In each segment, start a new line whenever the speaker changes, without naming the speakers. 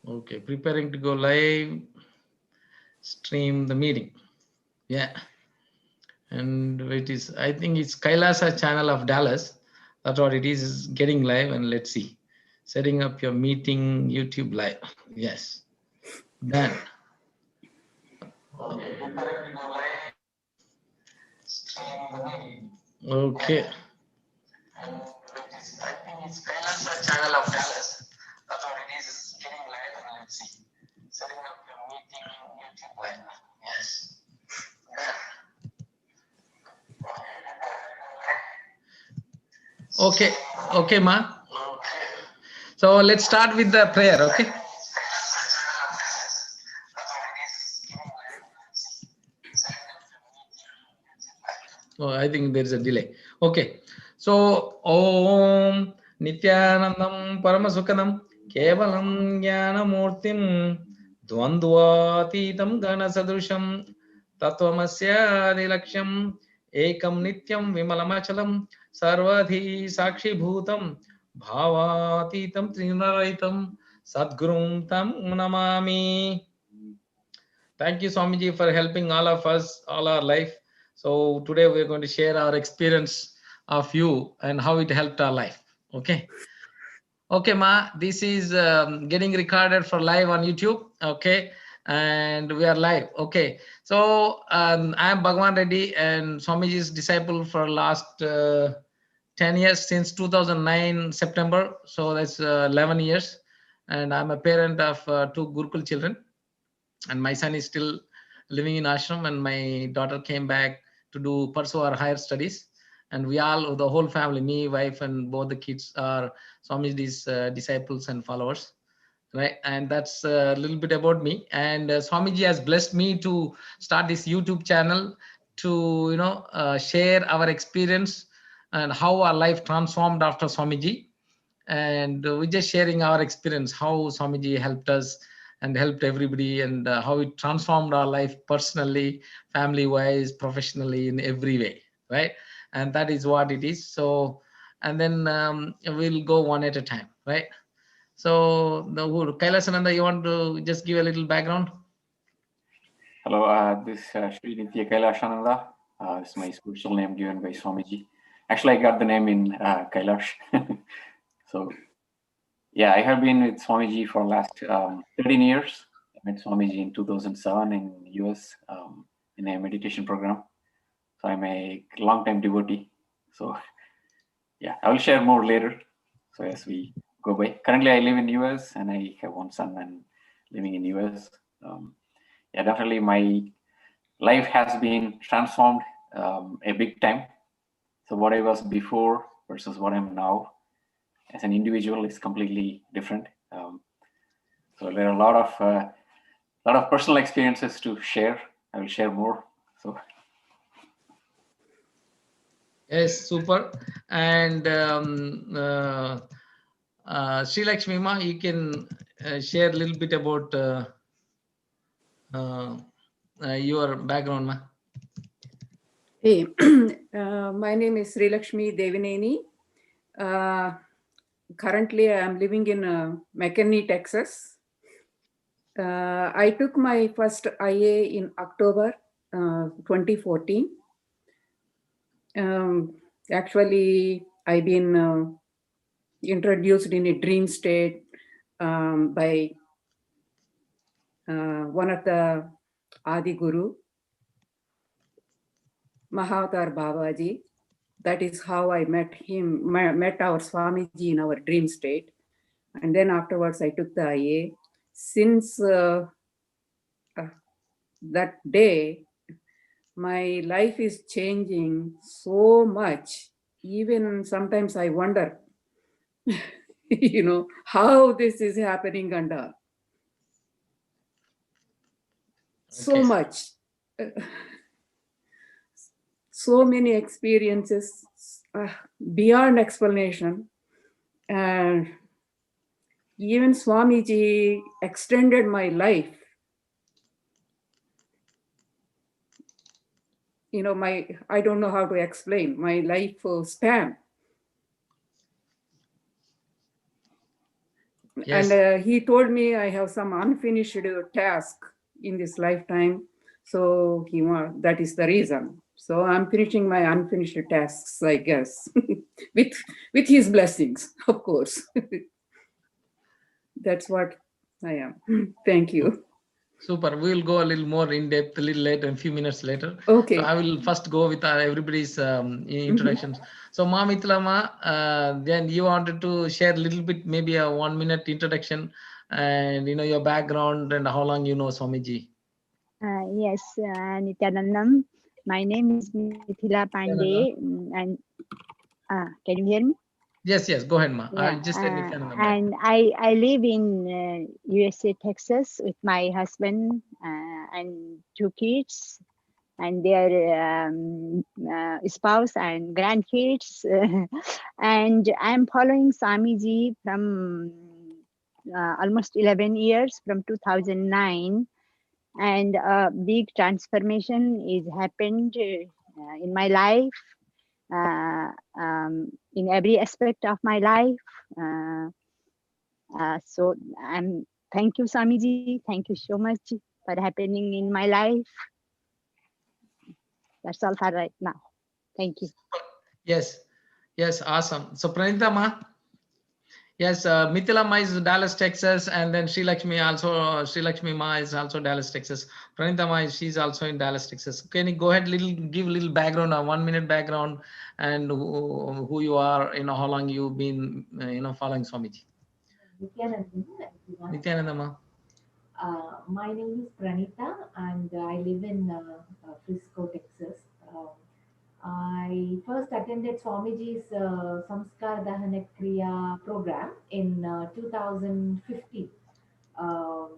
Okay, preparing to go live, stream the meeting. Yeah, and it is, I think it's Kailasa channel of Dallas. That's what it is getting live, and let's see. Setting up your meeting YouTube live. Yes, done. Okay, preparing to go live, stream the meeting. Okay. And it is, I think it's Kailasa channel of Dallas. That's what it is getting live, and let's see. Setting up your meeting YouTube live. Yes. Okay, okay, ma. So let's start with the prayer, okay? Oh, I think there is a delay. Okay, so Om Nityanandam Paramasukhanam Kevalam Jnanamurtim Dvandvatitam Ganasadrusham Tattvamasya Nilaksham Ekam Nityam Vimalamachalam Sarvadhi Sakshi Bhutam Bhavatitam Trinaraitam Sadgurum Tam Namami. Thank you, Swamiji, for helping all of us all our life. So today we're going to share our experience of you and how it helped our life. Okay. Okay, Ma, this is getting recorded for live on YouTube. Okay. And we are live. Okay. So I am Bhagwan Reddy and Swamiji's disciple for last 10 years, since 2009 September. So that's 11 years. And I'm a parent of two Gurukul children. And my son is still living in ashram, and my daughter came back to pursue her higher studies. And we all, the whole family, me, wife, and both the kids are Swamiji's disciples and followers, right? And that's a little bit about me. And Swamiji has blessed me to start this YouTube channel to share our experience and how our life transformed after Swamiji. And we're just sharing our experience, how Swamiji helped us and helped everybody, and how it transformed our life personally, family wise, professionally, in every way, right? And that is what it is. So, and then we'll go one at a time, right? So the Kailasananda, you want to just give a little background?
Hello, this is Sri Nitya Kailashananda. This is my spiritual name given by Swamiji. Actually, I got the name in Kailash. So, yeah, I have been with Swamiji for last 13 years. I met Swamiji in 2007 in US in a meditation program. So I'm a long-time devotee. So, yeah, I will share more later. So as we go by, currently I live in US and I have one son and living in US. Yeah, definitely my life has been transformed a big time. So what I was before versus what I'm now as an individual is completely different. So there are a lot of personal experiences to share. I will share more. So
Yes, super. And Sri Lakshmi Ma, you can share a little bit about your background, Ma.
Hey, my name is Sri Lakshmi Devineni. Currently, I am living in McKinney, Texas. I took my first IA in October 2014. Actually, I've been introduced in a dream state by one of the Adi Guru, Mahavatar Babaji. That is how I met him, met our Swamiji in our dream state. And then afterwards, I took the IA. Since that day, my life is changing so much. Even sometimes I wonder, how this is happening and so much. So many experiences beyond explanation. And even Swamiji extended my life. I don't know how to explain my life span.
Yes.
And he told me I have some unfinished task in this lifetime. So that is the reason. So I'm finishing my unfinished tasks, I guess, with his blessings, of course. That's what I am. Thank you.
Super. We will go a little more in depth a little later, a few minutes later.
Okay.
So I will first go with everybody's introductions. So Ma Mitlama, then you wanted to share a little bit, maybe a 1 minute introduction and your background and how long you know Swamiji.
Yes, Nityanandam. My name is Mithila Pandey, and can you hear me?
Yes, go ahead, Ma. I
Yeah,
just said Nityanandam.
and I live in USA, Texas, with my husband and 2 kids and their spouse and grandkids. And I'm following Swamiji from almost 11 years, from 2009. And a big transformation is happened in my life, in every aspect of my life. So thank you, Swamiji. Thank you so much for happening in my life. That's all for right now. Thank you.
Yes, awesome. So Pranita Ma. Yes, Mithila Ma is Dallas, Texas, and then Sri Lakshmi Ma is also Dallas, Texas. Pranita Ma, she's also in Dallas, Texas. Can you go ahead, give a little background, a 1 minute background, and who you are, how long you've been, following Swamiji. Nityananda Ma.
My name is Pranita, and I live in Frisco, Texas. I first attended Swamiji's Samskar Dahana Kriya program in 2015. Um,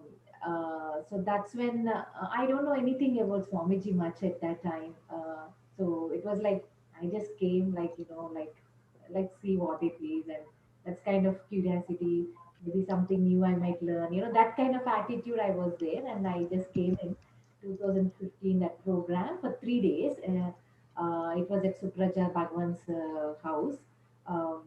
so that's when I don't know anything about Swamiji much at that time. So it was like I just came, like like let's see what it is, and that's kind of curiosity. Maybe something new I might learn. That kind of attitude I was there, and I just came in 2015 that program for 3 days. It was at Supraja Bhagwan's house. Um,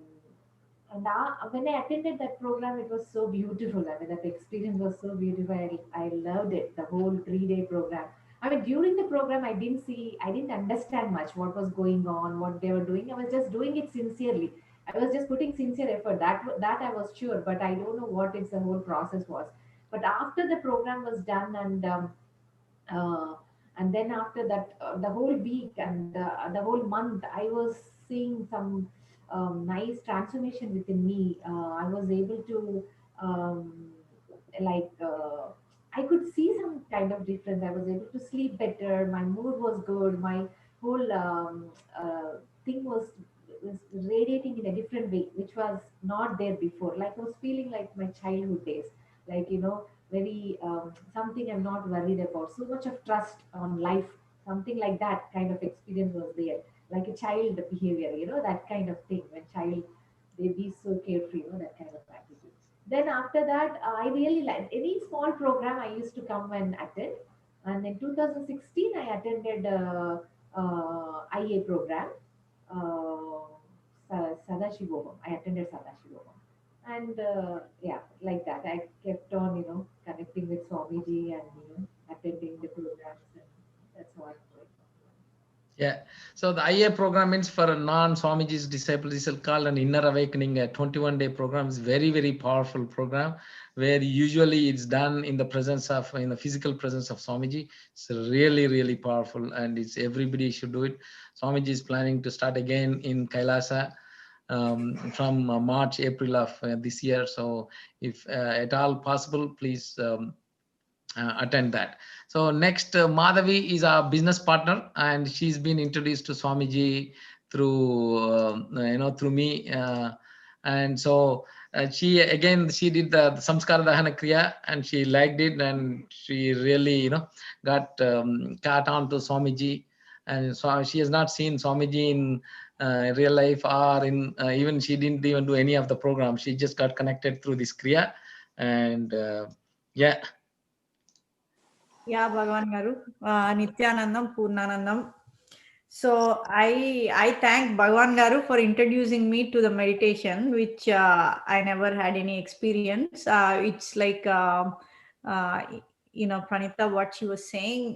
and when I attended that program, it was so beautiful. I mean, that experience was so beautiful. I loved it, the whole 3 day program. I mean, during the program, I didn't understand much what was going on, what they were doing. I was just doing it sincerely. I was just putting sincere effort. That I was sure, but I don't know what the whole process was. But after the program was done, uh, and then after that, the whole week and the whole month, I was seeing some nice transformation within me. I was able to um, like I could see some kind of difference. I was able to sleep better. My mood was good. My whole thing was radiating in a different way, which was not there before. Like I was feeling like my childhood days, like very something I'm not worried about. So much of trust on life, something like that kind of experience was there, like a child behavior, that kind of thing. When child, they be so carefree, that kind of attitude. Then after that, I really liked any small program I used to come and attend. And in 2016, I attended IA program, uh, Sadashivoham. I attended Sadashivoham. And yeah, like that, I kept on, connecting with Swamiji and, attending the programs. And that's how I'm going.
Yeah. So the IA program means for a non-Swamiji's disciples. This is called an Inner Awakening, a 21-day program. It's very, very powerful program where usually it's done in the presence of, in the physical presence of Swamiji. It's really, really powerful, and it's everybody should do it. Swamiji is planning to start again in Kailasa from March, April of this year. So if at all possible, please attend that. So next, Madhavi is our business partner, and she's been introduced to Swamiji through through me, and so she did the Samskara Dahana Kriya, and she liked it, and she really got caught on to Swamiji, and so she has not seen Swamiji in real life, or in even she didn't even do any of the program. She just got connected through this Kriya, and yeah.
Yeah, Bhagwan Garu, Nityanandam, Purnanandam. So I thank Bhagwan Garu for introducing me to the meditation, which I never had any experience. It's like uh, Pranita, what she was saying.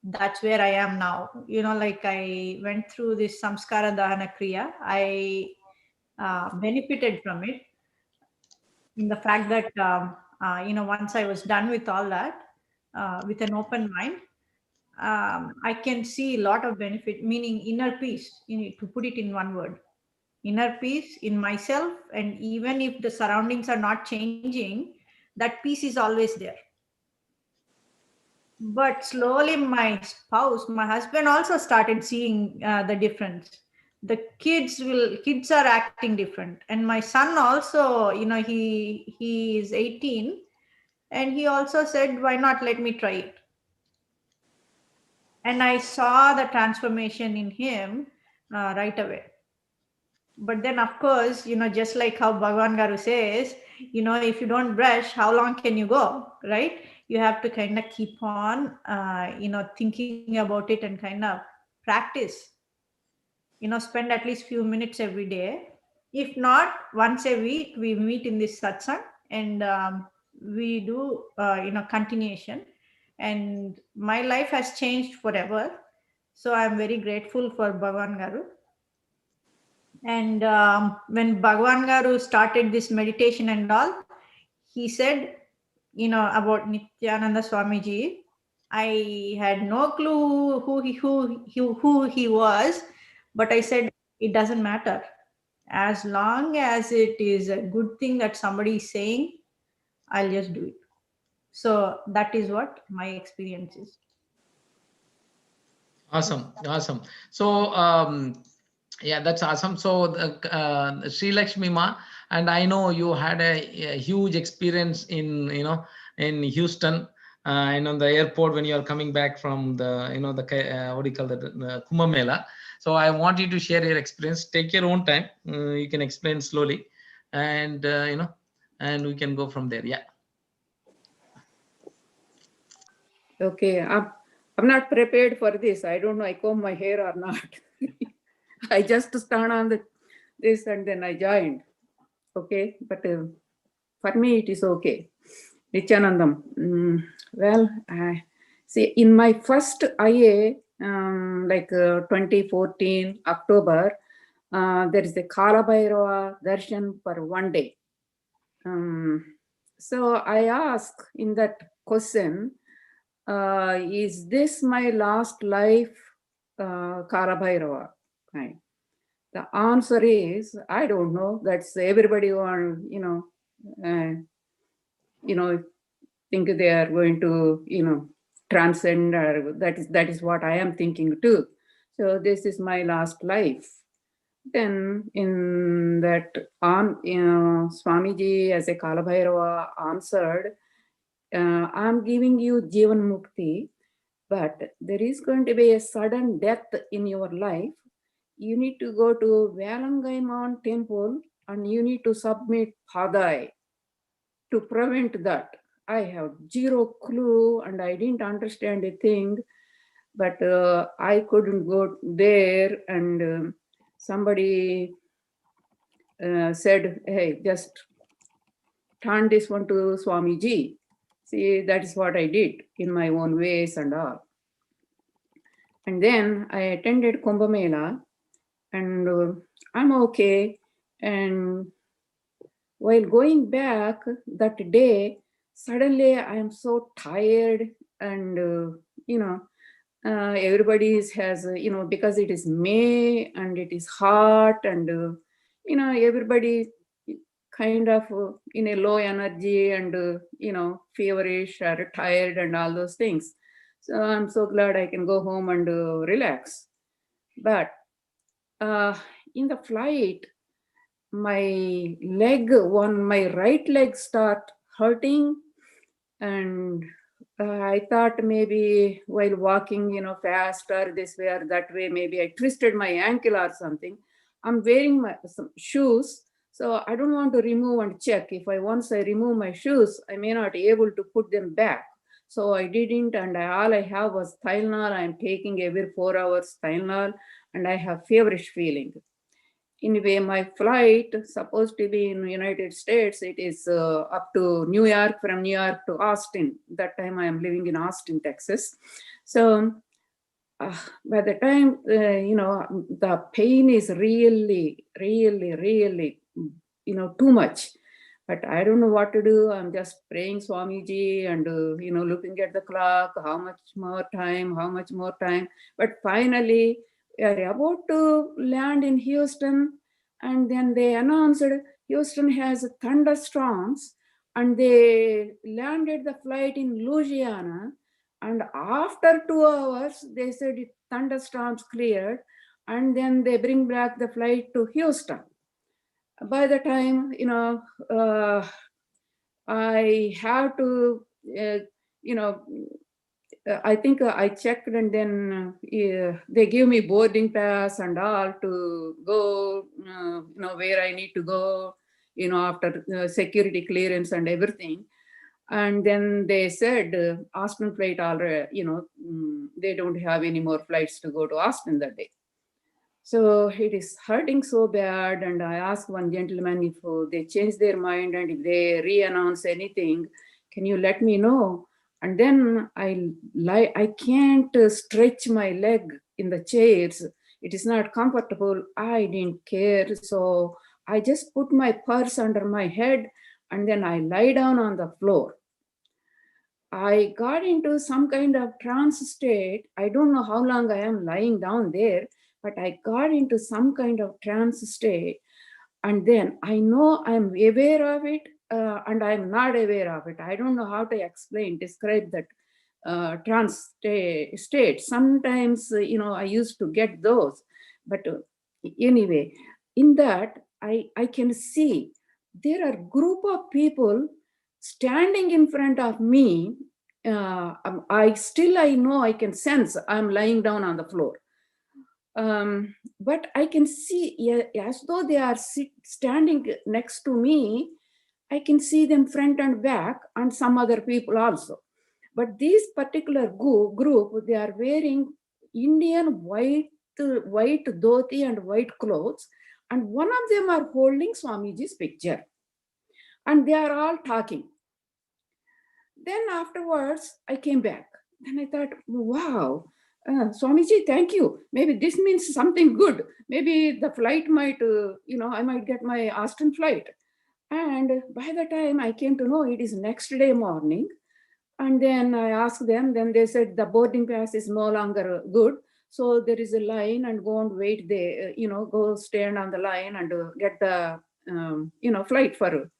That's where I am now. Like I went through this samskara dahana kriya. I benefited from it in the fact that once I was done with all that with an open mind, I can see a lot of benefit, meaning inner peace, to put it in one word, inner peace in myself. And even if the surroundings are not changing, that peace is always there. But slowly my husband also started seeing the difference. The kids are acting different. And my son also, he is 18, and he also said, why not let me try it? And I saw the transformation in him right away. But then, of course, just like how Bhagwan Garu says, if you don't brush, how long can you go, right? You have to kind of keep on, thinking about it and kind of practice, spend at least few minutes every day. If not, once a week, we meet in this satsang, and we do, continuation. And my life has changed forever. So I'm very grateful for Bhagwan Garu. And when Bhagwan Garu started this meditation and all, he said, about Nityananda Swamiji. I had no clue who he was, but I said, it doesn't matter. As long as it is a good thing that somebody is saying, I'll just do it. So that is what my experience is.
Awesome. So yeah, that's awesome. So Sri Lakshmi Ma, and I know you had a huge experience in in Houston, and on the airport when you are coming back from the the what do you call that, the Kumbh Mela. So I want you to share your experience. Take your own time. You can explain slowly, and and we can go from there. Yeah.
Okay, I'm not prepared for this. I don't know I comb my hair or not. I just stand on this and then I joined. Okay, but for me it is okay. Nityanandam. Well, see, in my first IA, like 2014 October, there is a Kala Bhairava darshan for one day. So I ask in that question, is this my last life, Kala Bhairava? Right. The answer is, I don't know. That's everybody want, think they are going to, transcend, or that is what I am thinking too. So this is my last life. Then in that Swamiji as a Kalabhairava answered, I'm giving you Jivan Mukti, but there is going to be a sudden death in your life. You need to go to Valangaiman temple and you need to submit Padai to prevent that. I have zero clue and I didn't understand a thing, but I couldn't go there, and somebody said, hey, just turn this one to Swamiji. See, that is what I did in my own ways and all. And then I attended Kumbh Mela, and I'm okay. And while going back that day, suddenly I am so tired, and everybody has, because it is May and it is hot, and everybody kind of in a low energy and feverish or tired and all those things. So I'm so glad I can go home and relax. But in the flight, my right leg start hurting, and I thought maybe while walking, fast or this way or that way, maybe I twisted my ankle or something. I'm wearing some shoes, so I don't want to remove and check. If once I remove my shoes, I may not be able to put them back. So I didn't, and all I have was Tylenol. I'm taking every 4 hours Tylenol, and I have feverish feeling. Anyway, my flight supposed to be in the United States. It is up to New York, from New York to Austin. That time I am living in Austin, Texas. So by the time, the pain is really, really, really, too much. But I don't know what to do. I'm just praying Swamiji and, looking at the clock, how much more time. But finally, we are about to land in Houston. And then they announced Houston has thunderstorms. And they landed the flight in Louisiana. And after 2 hours, they said thunderstorms cleared. And then they bring back the flight to Houston. By the time, I have to, I think I checked, and then they give me boarding pass and all to go, where I need to go, after security clearance and everything. And then they said Austin flight already, they don't have any more flights to go to Austin that day. So it is hurting so bad. And I asked one gentleman if they change their mind and if they re-announce anything, can you let me know? And then I can't stretch my leg in the chairs. It is not comfortable. I didn't care. So I just put my purse under my head and then I lie down on the floor. I got into some kind of trance state. I don't know how long I am lying down there, but I got into some kind of trance state. And then I know I'm aware of it and I'm not aware of it. I don't know how to describe that trance state. Sometimes, I used to get those. But anyway, in that, I can see there are group of people standing in front of me. I know, I can sense I'm lying down on the floor. But I can see, as though they are standing next to me, I can see them front and back and some other people also. But this particular group, they are wearing Indian white dhoti and white clothes. And one of them are holding Swamiji's picture. And they are all talking. Then afterwards, I came back. Then I thought, wow, Swamiji, thank you. Maybe this means something good. Maybe the flight might, I might get my Austin flight. And by the time I came to know, it is next day morning. And then I asked them, then they said the boarding pass is no longer good. So there is a line and go and wait there, go stand on the line and get the, flight for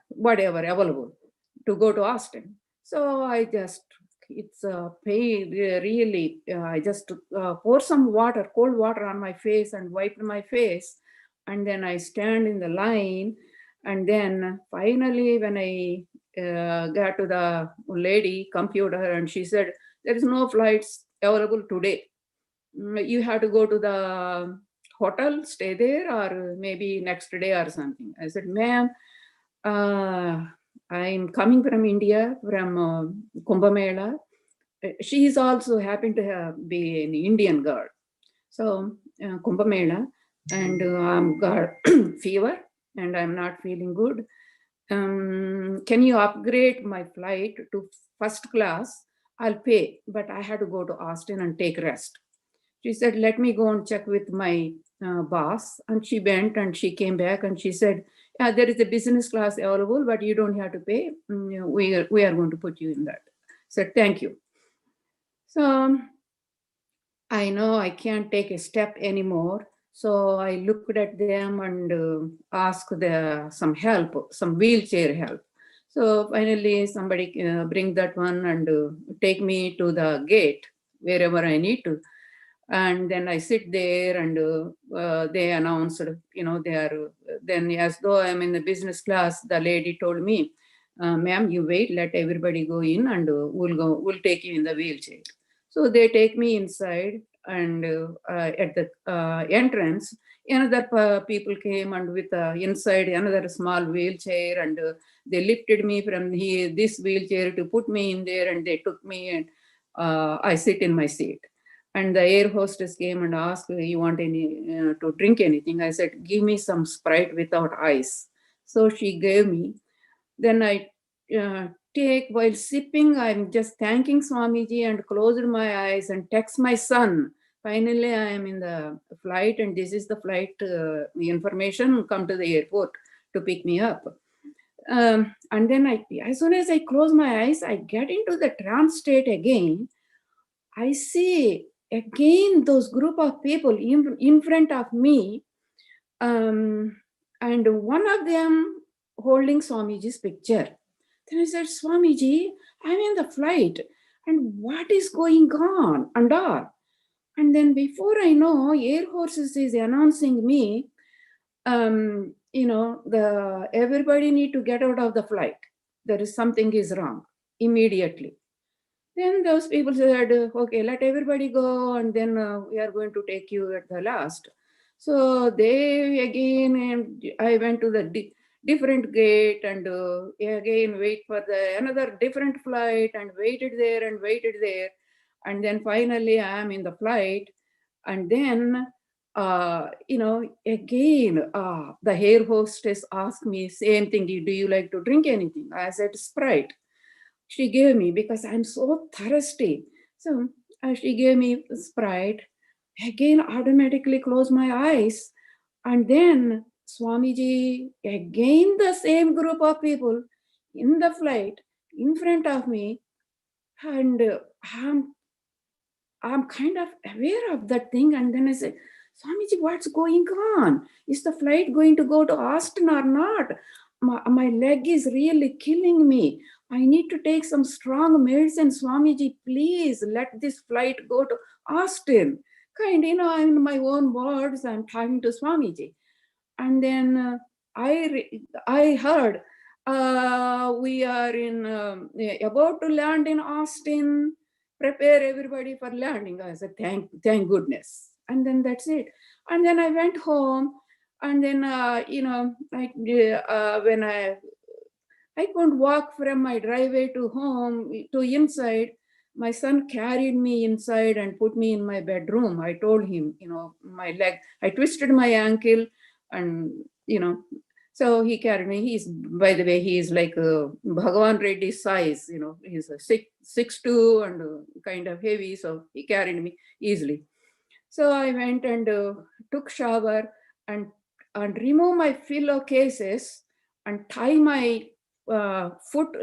whatever available to go to Austin. So I just, it's pain really. I just pour some water, cold water on my face and wipe my face. And then I stand in the line. And then finally, when I got to the lady computer and she said, there is no flights available today. You have to go to the hotel, stay there, or maybe next day or something. I said, ma'am, I'm coming from India, from Kumbh Mela. She is also happened to be an Indian girl. So Kumbh Mela, and I've got fever and I'm not feeling good. Can you upgrade my flight to first class? I'll pay, but I had to go to Austin and take rest. She said, let me go and check with my boss. And she went and she came back and she said, yeah, there is a business class available, but you don't have to pay. We are going to put you in that. I said, thank you. So I know I can't take a step anymore. So I looked at them and asked some help, some wheelchair help. So finally somebody bring that one and take me to the gate wherever I need to. And then I sit there and they announced, they are, then as though I'm in the business class, the lady told me, ma'am, you wait, let everybody go in and we'll take you in the wheelchair. So they take me inside and at the entrance, Another people came and with inside another small wheelchair, and they lifted me from this wheelchair to put me in there, and they took me, and I sit in my seat. And the air hostess came and asked, you want any to drink anything? I said, give me some Sprite without ice. So she gave me. Then I take, while sipping, I'm just thanking Swamiji and closed my eyes and text my son. Finally, I am in the flight, and this is the flight information, come to the airport to pick me up. And then as soon as I close my eyes, I get into the trance state again. I see again those group of people in front of me, and one of them holding Swamiji's picture. Then I said, Swamiji, I'm in the flight, and what is going on and all? And then before I know, Air Forces is announcing me, everybody need to get out of the flight. There is something is wrong immediately. Then those people said, okay, let everybody go, and then we are going to take you at the last. So they again, and I went to the different gate, and again wait for another different flight, and waited there and waited there. And then finally I am in the flight. And then, again, the air hostess asked me same thing, do you like to drink anything? I said, Sprite. She gave me, because I'm so thirsty. So she gave me Sprite. Again, automatically closed my eyes. And then Swamiji, again the same group of people in the flight in front of me. And I'm kind of aware of that thing. And then I said, Swamiji, what's going on? Is the flight going to go to Austin or not? My leg is really killing me. I need to take some strong medicine. Swamiji, please let this flight go to Austin. I'm in my own words, I'm talking to Swamiji. And then I heard, we are about to land in Austin. Prepare everybody for landing. I said, thank goodness. And then that's it. And then I went home. And then, when I couldn't walk from my driveway to home, to inside, my son carried me inside and put me in my bedroom. I told him, my leg, I twisted my ankle, and, so he carried me. He's, by the way, he is like a Bhagwan Reddy size, he's a 6'2" and kind of heavy. So he carried me easily. So I went and took shower and remove my pillowcases and tie my foot,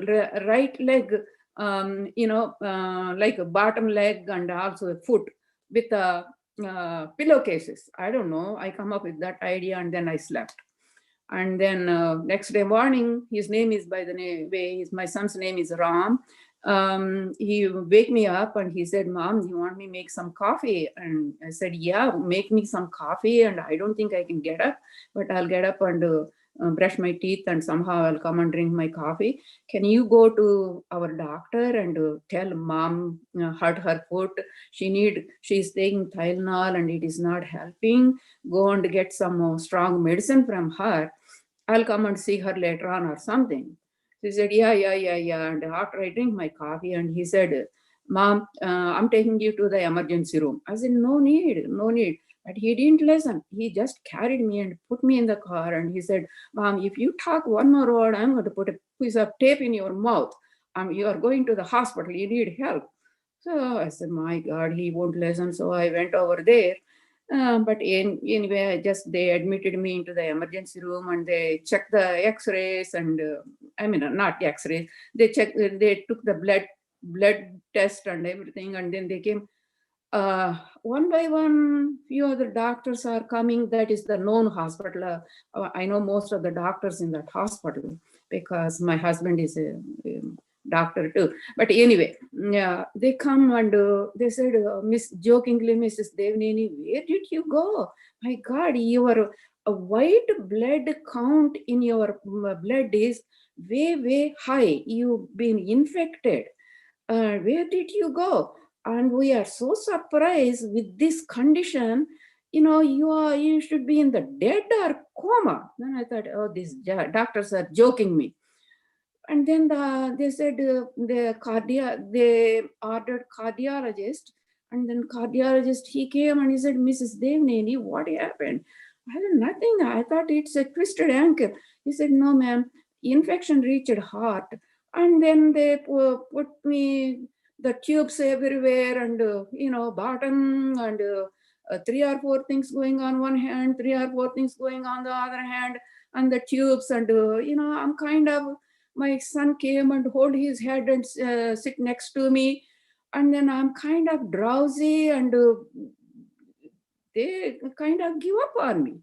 right leg, like a bottom leg and also a foot with pillowcases. I don't know. I come up with that idea, and then I slept. And then next day morning, his name is, by the way, my son's name is Ram. He wake me up and he said, Mom, you want me to make some coffee? And I said, yeah, make me some coffee. And I don't think I can get up, but I'll get up and brush my teeth, and somehow I'll come and drink my coffee. Can you go to our doctor and tell Mom hurt her foot? She's taking Tylenol and it is not helping. Go and get some strong medicine from her. I'll come and see her later on or something. She said, yeah. And after I drink my coffee, and he said, Mom, I'm taking you to the emergency room. I said, no need. But he didn't listen. He just carried me and put me in the car. And he said, Mom, if you talk one more word, I'm going to put a piece of tape in your mouth. You are going to the hospital. You need help. So I said, my God, he won't listen. So I went over there. But anyway, they admitted me into the emergency room, and they checked the x-rays, and not x-rays. They took the blood test and everything. And then they came one by one. Few other doctors are coming. That is the known hospital. I know most of the doctors in that hospital because my husband is a doctor too. But anyway, yeah, they come and they said, jokingly, Mrs. Devneni, where did you go? My God, your white blood count in your blood is way high. You've been infected. Where did you go? And we are so surprised with this condition. you should be in the dead or coma. Then I thought, oh, these doctors are joking me. And then they said they ordered cardiologist, and then cardiologist, he came and he said, Mrs. Devneni, what happened? I said, nothing. I thought it's a twisted ankle. He said, no, ma'am, infection reached heart. And then they put me the tubes everywhere, and bottom, and 3 or 4 things going on one hand, 3 or 4 things going on the other hand, and the tubes, and I'm kind of, my son came and hold his head and sit next to me, and then I'm kind of drowsy, and they kind of give up on me,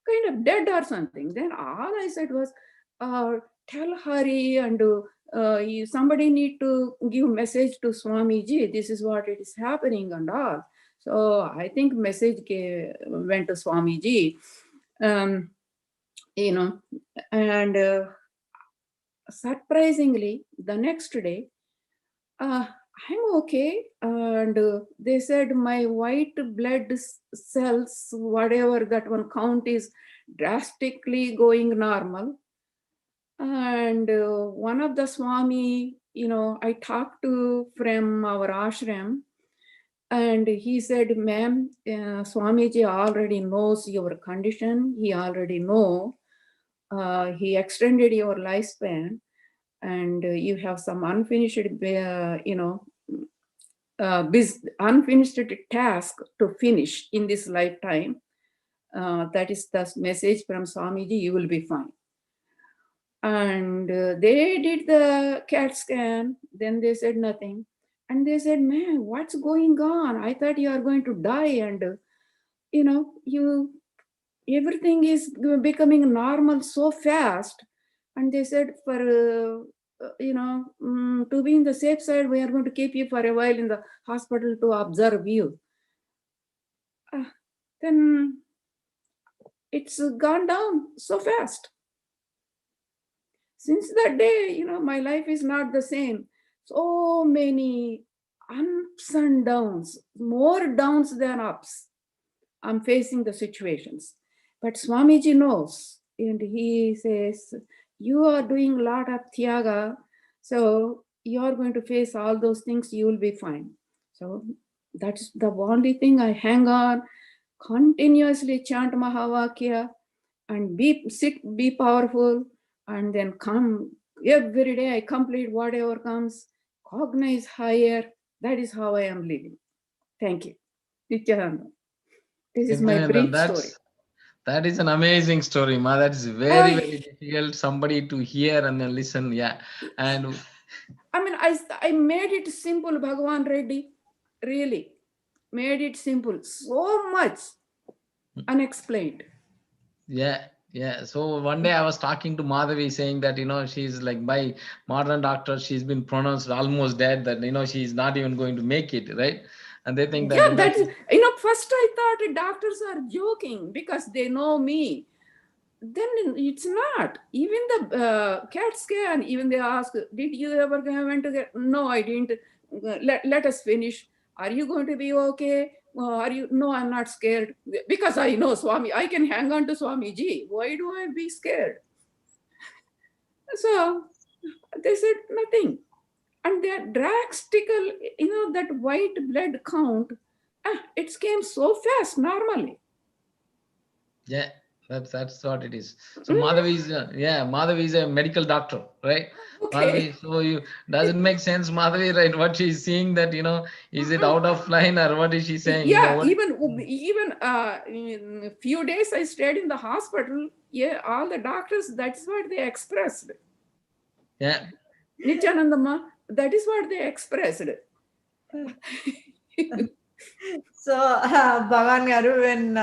kind of dead or something. Then all I said was, tell Hari, and somebody need to give message to Swamiji, this is what it is happening and all. So I think message went to Swamiji, and surprisingly, the next day, I'm okay. And they said my white blood cells, whatever that one count is, drastically going normal. And one of the Swami, I talked to from our ashram, and he said, ma'am, Swamiji already knows your condition. He already know. He extended your lifespan, and you have some unfinished, unfinished task to finish in this lifetime. That is the message from Swamiji, you will be fine. And they did the CAT scan, then they said nothing. And they said, man, what's going on? I thought you are going to die, and everything is becoming normal so fast. And they said, for to be in the safe side, we are going to keep you for a while in the hospital to observe you. Then it's gone down so fast. Since that day, my life is not the same. So many ups and downs, more downs than ups. I'm facing the situations. But Swamiji knows, and he says, you are doing a lot of tyaga, so you are going to face all those things, you will be fine. So that's the only thing I hang on, continuously chant Mahavakya, and be powerful, and then come every day I complete whatever comes, cognize higher. That is how I am living. Thank you. Nityananda. This is my brief story.
That is an amazing story, Ma. That is very, very difficult somebody to hear and then listen. Yeah. And
I mean, I made it simple, Bhagwan Reddy. Really made it simple. So much unexplained.
yeah. Yeah. So one day I was talking to Madhavi saying that, she's like, by modern doctors, she's been pronounced almost dead, that, she's not even going to make it, right? And they think that.
Yeah, that is, first I thought doctors are joking because they know me. Then it's not. Even the CAT scan, even they ask, did you ever went to get? No, I didn't. Let us finish. Are you going to be okay? Are you? No, I'm not scared. Because I know Swami, I can hang on to Swamiji. Why do I be scared? So they said nothing. And they're drastical, that white blood count, it came so fast normally.
Yeah, that's what it is. So Madhavi is Madhavi is a medical doctor, right?
Okay.
Madhavi, so you doesn't make sense, Madhavi, right? What she's seeing that, is it out of line or what is she saying?
Yeah, even in a few days I stayed in the hospital. Yeah, all the doctors, that's what they expressed.
Yeah.
Nityanandamma, that is what they expressed.
So, Bhagan Garu, when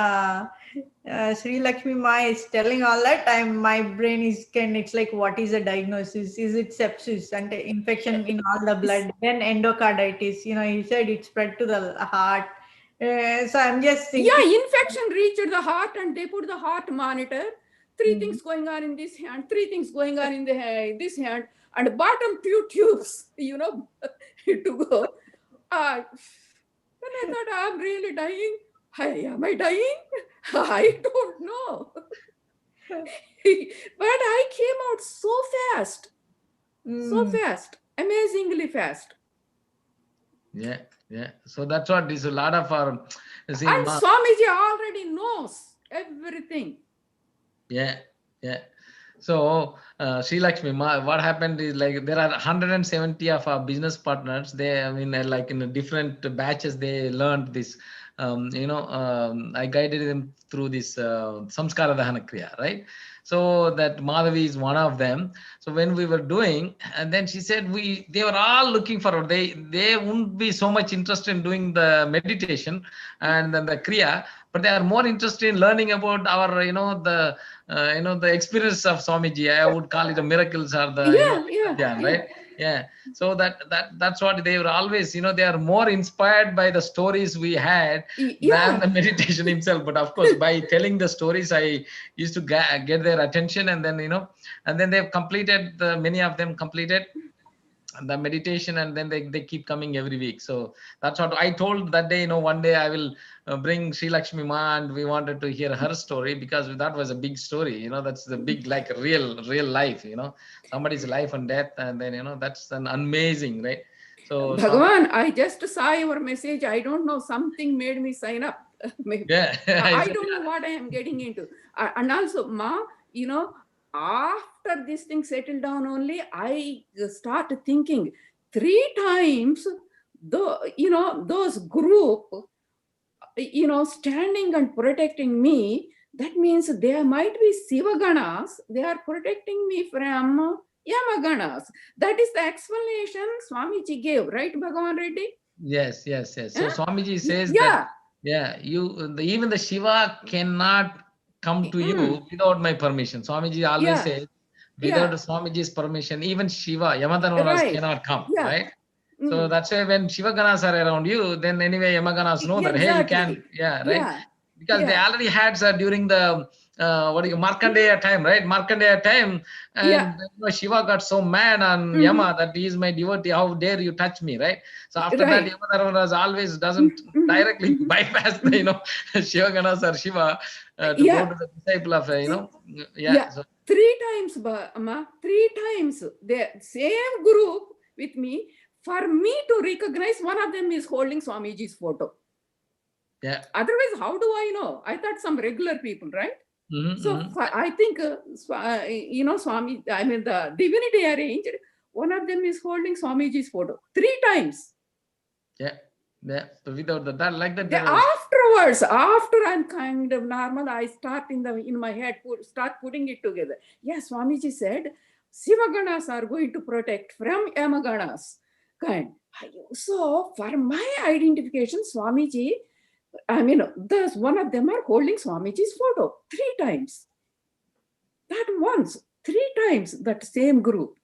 Sri Lakshmi Ma is telling all that, my brain is it's like, what is the diagnosis? Is it sepsis and infection in all the blood? Then endocarditis. He said it spread to the heart. So I'm just thinking.
Yeah, infection reached the heart, and they put the heart monitor. 3 things going on in this hand, 3 things going on in this hand, and bottom 2 tubes, to go. Then I thought, I'm really dying. Am I dying? I don't know. But I came out so fast, amazingly fast.
Yeah, yeah. So that's what is a lot of our. See,
And Swamiji already knows everything.
yeah, yeah. So, Sri Lakshmi, what happened is like there are 170 of our business partners. They, I mean, like in different batches, they learned this. I guided them through this Samskara Dahana Kriya, right? So that Madhavi is one of them. So when we were doing, and then she said they were all looking forward. They wouldn't be so much interested in doing the meditation and then the Kriya, but they are more interested in learning about our, the experience of Swamiji. I would call it the miracles or the, Dhyan, right? Yeah. So that's what they were always, they are more inspired by the stories we had than the meditation himself. But of course, by telling the stories, I used to get their attention, and then, and then they've completed, many of them completed the meditation, and then they keep coming every week. So that's what I told that day. One day I will bring Sri Lakshmi Ma, and we wanted to hear her story, because that was a big story. That's the big, like real life. Somebody's life and death, and then that's an amazing, right? So
Bhagwan, I just saw your message. I don't know, something made me sign up.
Yeah.
I don't know what I am getting into. And also, Ma, after this thing settled down only, I start thinking 3 times, those group, standing and protecting me. That means there might be Sivaganas. They are protecting me from Yamaganas. That is the explanation Swamiji gave, right, Bhagwan Reddy?
Yes. So Swamiji says that, even the Shiva cannot come to you without my permission. Swamiji always says, without Swamiji's permission, even Shiva, Yamadharmaras cannot come, right? So that's why when Shiva Ganas are around you, then anyway Yamaganas know that, hey, you can, right? Because they already had during the Markandeya time, right? Markandeya time, and Shiva got so mad on Yama that he is my devotee. How dare you touch me, right? So after that, Yamadharmaras always doesn't directly bypass the Shiva Ganas or Shiva to go to the disciple of So
3 times, Ma, 3 times the same group with me. For me to recognize, one of them is holding Swamiji's photo.
Yeah.
Otherwise, how do I know? I thought some regular people, right? I think, Swami, I mean, the divinity arranged, one of them is holding Swamiji's photo 3 times.
Yeah. So without that, like that.
Afterwards, after I'm kind of normal, I start in my head, start putting it together. Yes, Swamiji said, Sivaganas are going to protect from Yamaganas. So for my identification, Swamiji, one of them are holding Swamiji's photo 3 times. That once, 3 times, that same group.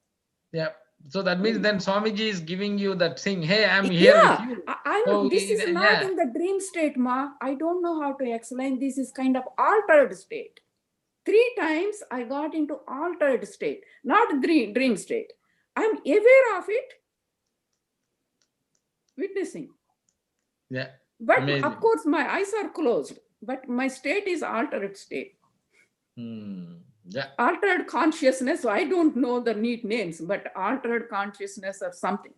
Yeah. So that means then Swamiji is giving you that thing, hey, I'm here with you.
This is not in the dream state, Ma. I don't know how to explain. This is kind of altered state. 3 times I got into altered state, not dream state. I'm aware of it, witnessing.
Yeah.
But
amazing.
Of course, my eyes are closed, but my state is altered state.
Yeah.
Altered consciousness. So I don't know the neat names, but altered consciousness or something.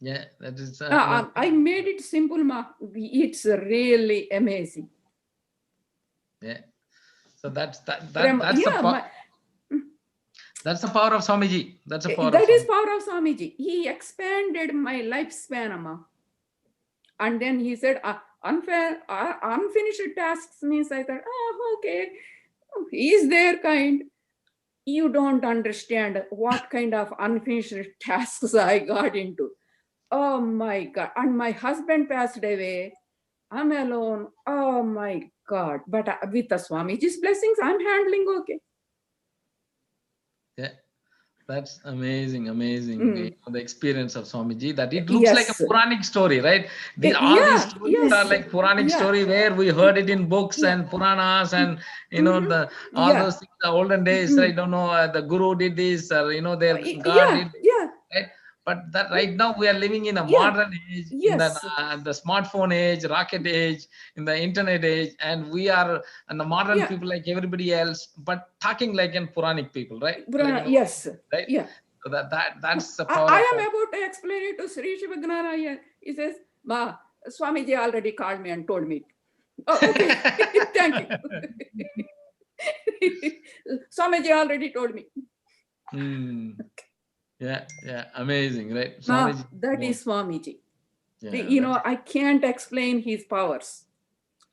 Yeah, that is.
I made it simple, Ma. It's really amazing.
Yeah. So that's the power. That's the power of Swamiji. That's the power.
That is power of Swamiji. He expanded my lifespan, Amma. And then he said, unfinished tasks means, I thought, okay, he is there kind. You don't understand what kind of unfinished tasks I got into. Oh my God. And my husband passed away. I'm alone. Oh my God. But with the Swamiji's blessings, I'm handling okay.
Yeah. That's amazing. The experience of Swamiji, that it looks like a Puranic story, right? All these stories are like Puranic story where we heard it in books and Puranas and, those things, the olden days, I don't know, the Guru did this or, their God did, right? But that right now we are living in a
Yeah.
modern age, in
Yes.
the smartphone age, rocket age, in the internet age, and we are and the modern
Yeah.
people like everybody else, but talking like in Puranic people, right? Like,
Yes.
right.
Yeah.
So that's the power
I
of.
am about to explain it to Sri Shivagnana. He says, Ma, Swamiji already called me and told me. Oh, okay. Thank you. Swamiji already told me.
Yeah, amazing, right?
Ma,
Swamiji,
that is Swamiji.
yeah,
I can't explain his powers.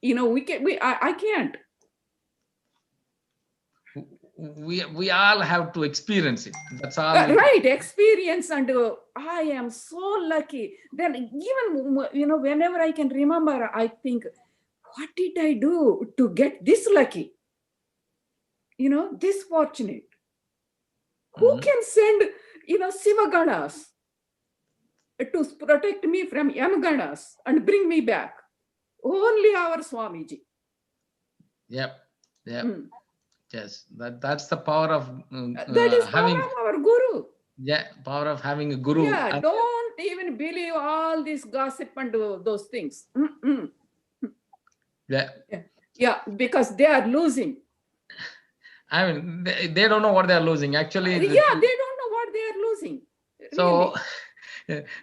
I can't.
we all have to experience it. That's all.
Right, experience, and I am so lucky. Then even whenever I can remember, I think, what did I do to get this lucky? This fortunate. Who can send Sivaganas to protect me from Yamaganas and bring me back? Only our Swamiji.
Yep. Yes, that's the power of
That is
having.
power of our Guru.
Yeah, power of having a guru.
Yeah, don't even believe all this gossip and those things. Yeah, because they are losing.
I mean, they don't know what they are losing. Actually,
They don't know what they are losing.
So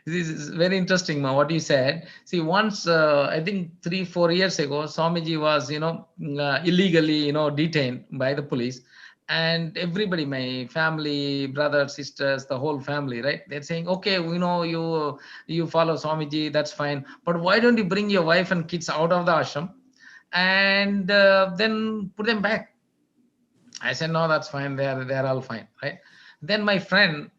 this is very interesting, Ma, what you said. See, once I think 3-4 years ago, Swamiji was illegally detained by the police, and everybody, my family, brothers, sisters, the whole family, right? They're saying, okay, we know you follow Swamiji, that's fine, but why don't you bring your wife and kids out of the ashram and then put them back? I said, no, that's fine. They're all fine, right? Then my friend,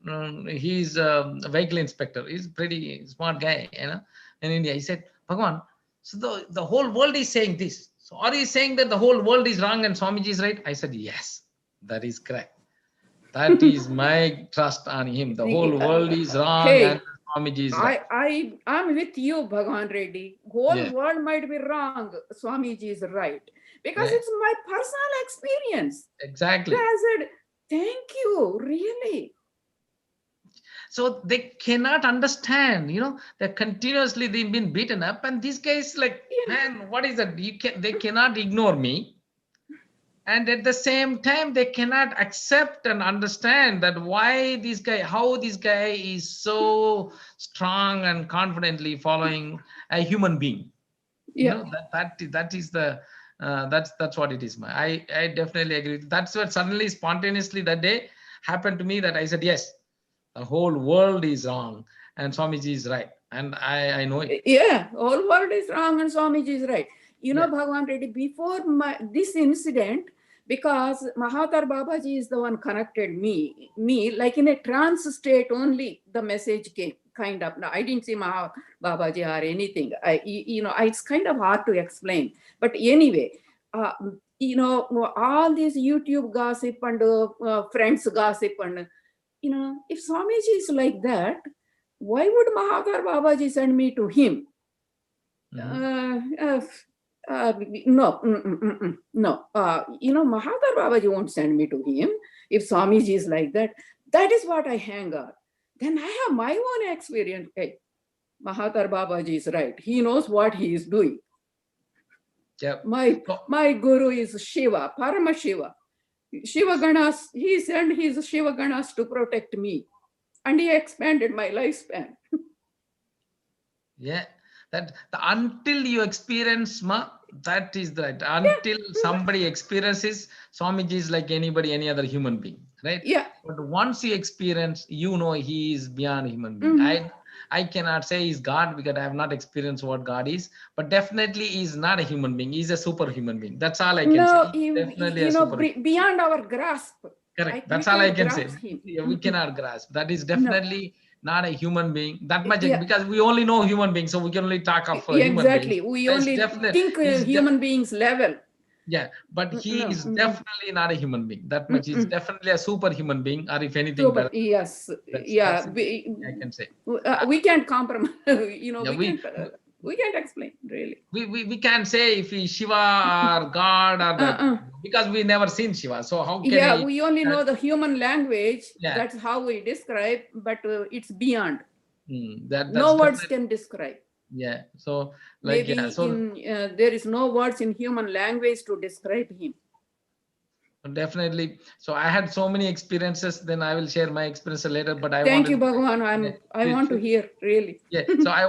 he's a vehicle inspector. He's a pretty smart guy, in India. He said, Bhagwan, so the whole world is saying this. So are you saying that the whole world is wrong and Swamiji is right? I said, yes, that is correct. That is my trust on him. The whole world is wrong and Swamiji is right.
I'm with you, Bhagwan Reddy. Whole world might be wrong. Swamiji is right. Because it's my personal experience.
Exactly.
I said, thank you, really.
So they cannot understand, they're continuously they've been beaten up, and these guys like, man, what is that? They cannot ignore me. And at the same time, they cannot accept and understand that how this guy is so strong and confidently following a human being. That is the that's what it is. I definitely agree. That's what suddenly spontaneously that day happened to me, that I said, yes, the whole world is wrong and Swamiji is right. And I know it.
Yeah, whole world is wrong and Swamiji is right. Bhagwan Reddy, before this incident, because Mahatar Babaji is the one connected me like in a trance state only, the message came, kind of. No, I didn't see Mahatar Babaji or anything. It's kind of hard to explain. But anyway, all this YouTube gossip and friends gossip and, if Swamiji is like that, why would Mahatar Babaji send me to him? No. Mahatar Babaji won't send me to him. If Swamiji is like that, that is what I hang on. Then I have my own experience. Hey, Mahatar Babaji is right. He knows what he is doing.
Yep.
My guru is Shiva, Parama Shiva. Shiva Ganas, he sent his Shiva Ganas to protect me. And he expanded my lifespan.
Yeah. Until you experience, that is right. Until somebody experiences, Swamiji is like any other human being, right?
Yeah.
But once you experience, he is beyond human being. I cannot say he's God because I have not experienced what God is, but definitely he's not a human being. He's a superhuman being. That's all I can say. Definitely
beyond our grasp.
Correct. That's all I can say. We cannot grasp. That is definitely not a human being that much, because we only know human beings, so we can only talk of human beings.
We only think human beings level.
Yeah, but he is definitely not a human being. That much. He's definitely a superhuman being, or if anything better.
Yes.
I can say.
We can't compromise. We can't explain, really.
We can't say if he's Shiva or God or that, because we never seen Shiva. So how can
Yeah, we only know the human language.
Yeah.
That's how we describe, but it's beyond.
That's
No words
definitely-
can describe.
Yeah. So like
Maybe there is no words in human language to describe him.
definitely. So I had so many experiences. Then I will share my experience later. But I
Thank
wanted
you, Bhagwan. I want to hear, really.
Yeah. So I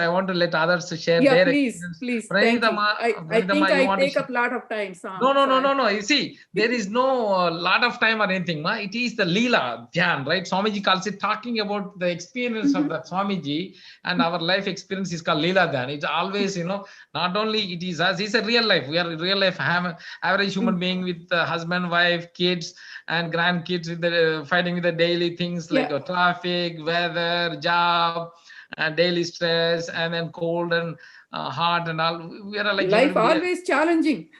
want to let others to share
Yeah,
their
please,
experience.
please. Thank you. I think
you
I
want to
take
share?
up a lot of time, Sam.
No. You see, there is no lot of time or anything. Ma. It is the Leela Dhyan, right? Swamiji calls it talking about the experience of that Swamiji, and our life experience is called Leela Dhyan. It's always, not only it is us, it's a real life. We are a real life average human being with husband, wife, kids, and grandkids with the fighting with the daily things like traffic, weather, job, daily stress, and then cold and hot and all. We are like
life always challenging.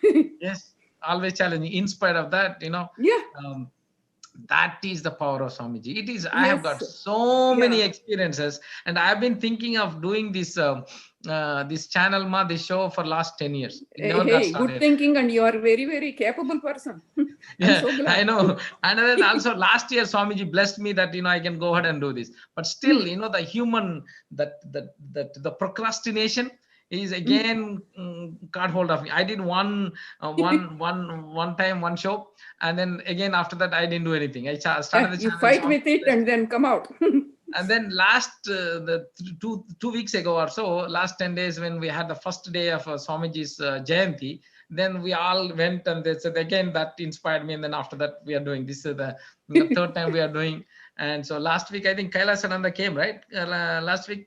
Yes, always challenging. In spite of that, that is the power of Swamiji. It is. I have got so many experiences, and I've been thinking of doing this this channel, this show for last 10 years. It never got started.
Good thinking, and you are a very, very capable person.
Yeah, so glad. I know. And then also last year, Swamiji blessed me that I can go ahead and do this. But still, the human the procrastination is again got hold of me. I did one time one show, and then again after that I didn't do anything. I started the channel.
You fight with it and then come out.
And then last the 2 weeks ago or so, last 10 days when we had the first day of Swamiji's Jayanti, then we all went and they said again that inspired me. And then after that we are doing this is the third time we are doing. And so last week I think Kailasananda came, right? Last week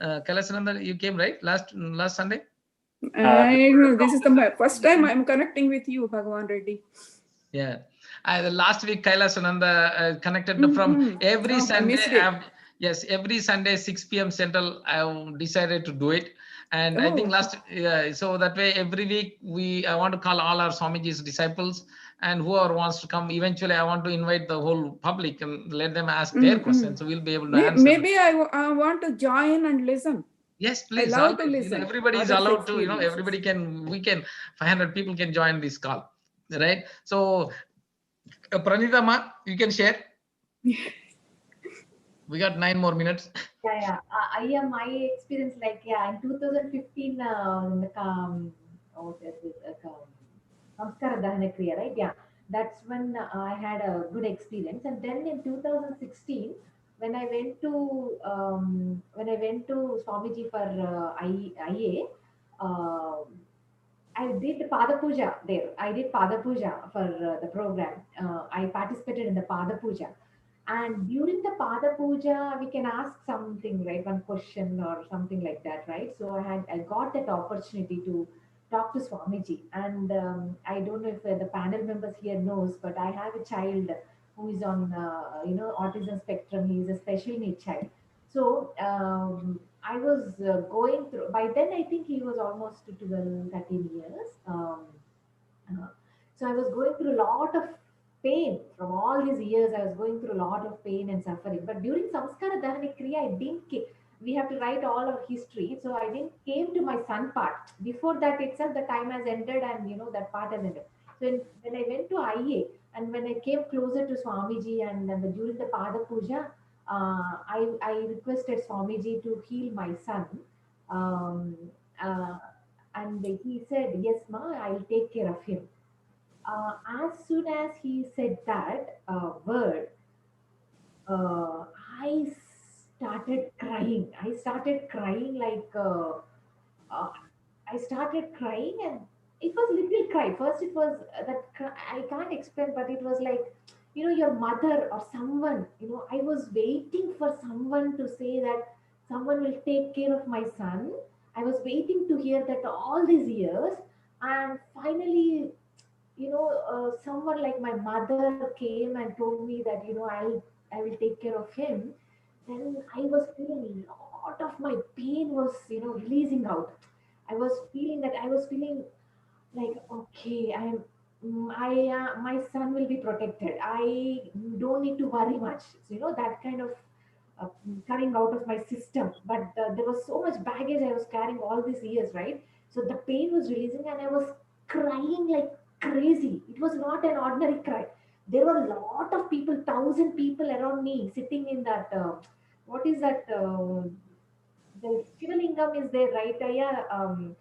Kailasananda, you came, right? Last Sunday.
I know this is the first time I'm connecting with you, Bhagwan Reddy.
Yeah. Last week Kailasananda connected from every Sunday. Yes, every Sunday 6 p.m. Central. I decided to do it, and I think so that way every week I want to call all our Swamiji's disciples and whoever wants to come. Eventually, I want to invite the whole public and let them ask their questions, so we'll be able to answer.
Maybe I want to join and listen.
Yes, please.
I love to listen.
Everybody is allowed to. Everybody can. We can. 500 people can join this call, right? So. Pranita ma, you can share. We got 9 more minutes.
Yeah. My experience, like in 2015, the Samskara Dahana Kriya, right? Yeah, that's when I had a good experience. And then in 2016, when I went to Swamiji for IA. I did Pada Puja there. I did Pada Puja for the program. I participated in the Pada Puja. And during the Pada Puja, we can ask something, right? One question or something like that, right? So I got that opportunity to talk to Swamiji. And I don't know if the panel members here knows, but I have a child who is on, autism spectrum. He is a special needs child. So I was going through, by then I think he was almost 12, 13 years. Uh, so I was going through a lot of pain from all these years. I was going through a lot of pain and suffering. But during Samskara Dahana Kriya, I didn't we have to write all our history. So I didn't came to my son part. Before that itself, the time has ended and that part has ended. So when I went to IA and when I came closer to Swamiji and during the Pada Puja, I requested Swamiji to heal my son. Um, uh, and he said, yes, ma, I'll take care of him. As soon as he said that word, I started crying. I started crying like, uh, I started crying and it was little cry. First it was I can't explain, but it was like, your mother or someone, I was waiting for someone to say that someone will take care of my son. I was waiting to hear that all these years. And finally, someone like my mother came and told me that, I will take care of him. Then I was feeling a lot of my pain was, releasing out. I was feeling like, okay, my son will be protected. I don't need to worry much. So, that kind of coming out of my system. But there was so much baggage I was carrying all these years, right? So the pain was releasing, and I was crying like crazy. It was not an ordinary cry. There were a lot of people, 1,000 people around me, sitting in that. What is that? The Shivalingam is there, right? Yeah. Um,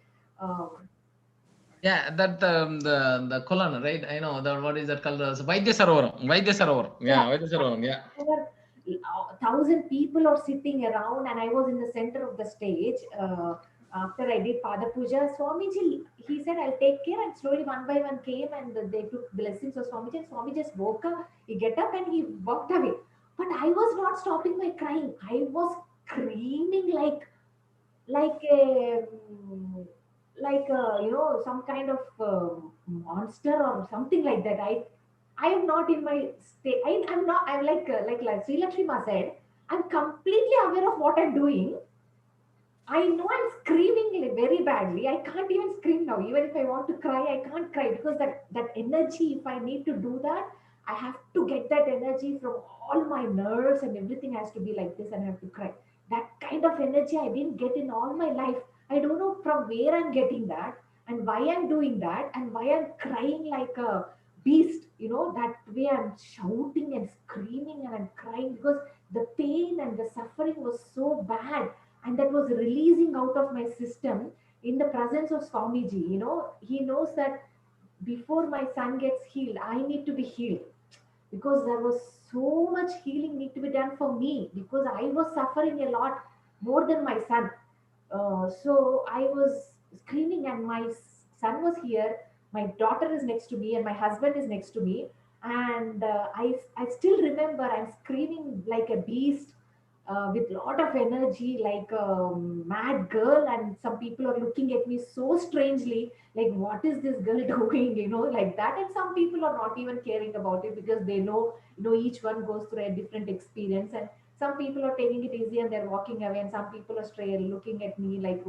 Yeah, that the Kolan, right? I know the what is that called? Vaidya Sarovaram. Vaidya Sarovaram.
yeah.
Yeah, Vaidya Sarovaram. Yeah.
There were 1,000 people are sitting around, and I was in the center of the stage. After I did Pada Puja, Swamiji, he said, I'll take care. And slowly, one by one, came and they took blessings of Swamiji. And Swami just woke up, he get up and he walked away. But I was not stopping my crying. I was screaming like a some kind of monster or something like that. I am not in my state. I'm not. I'm like Sri Lakshmi Ma said. I'm completely aware of what I'm doing. I know I'm screaming very badly. I can't even scream now. Even if I want to cry, I can't cry because that energy. If I need to do that, I have to get that energy from all my nerves, and everything has to be like this, and I have to cry. That kind of energy I didn't get in all my life. I don't know from where I'm getting that, and why I'm doing that, and why I'm crying like a beast. That way I'm shouting and screaming and I'm crying because the pain and the suffering was so bad, and that was releasing out of my system in the presence of Swamiji. He knows that before my son gets healed, I need to be healed, because there was so much healing need to be done for me, because I was suffering a lot more than my son. So I was screaming, and my son was here, my daughter is next to me, and my husband is next to me. And I still remember I'm screaming like a beast, with lot of energy, like a mad girl, and some people are looking at me so strangely, like what is this girl doing, like that. And some people are not even caring about it, because they know, each one goes through a different experience. And some people are taking it easy and they're walking away, and some people are straight looking at me like,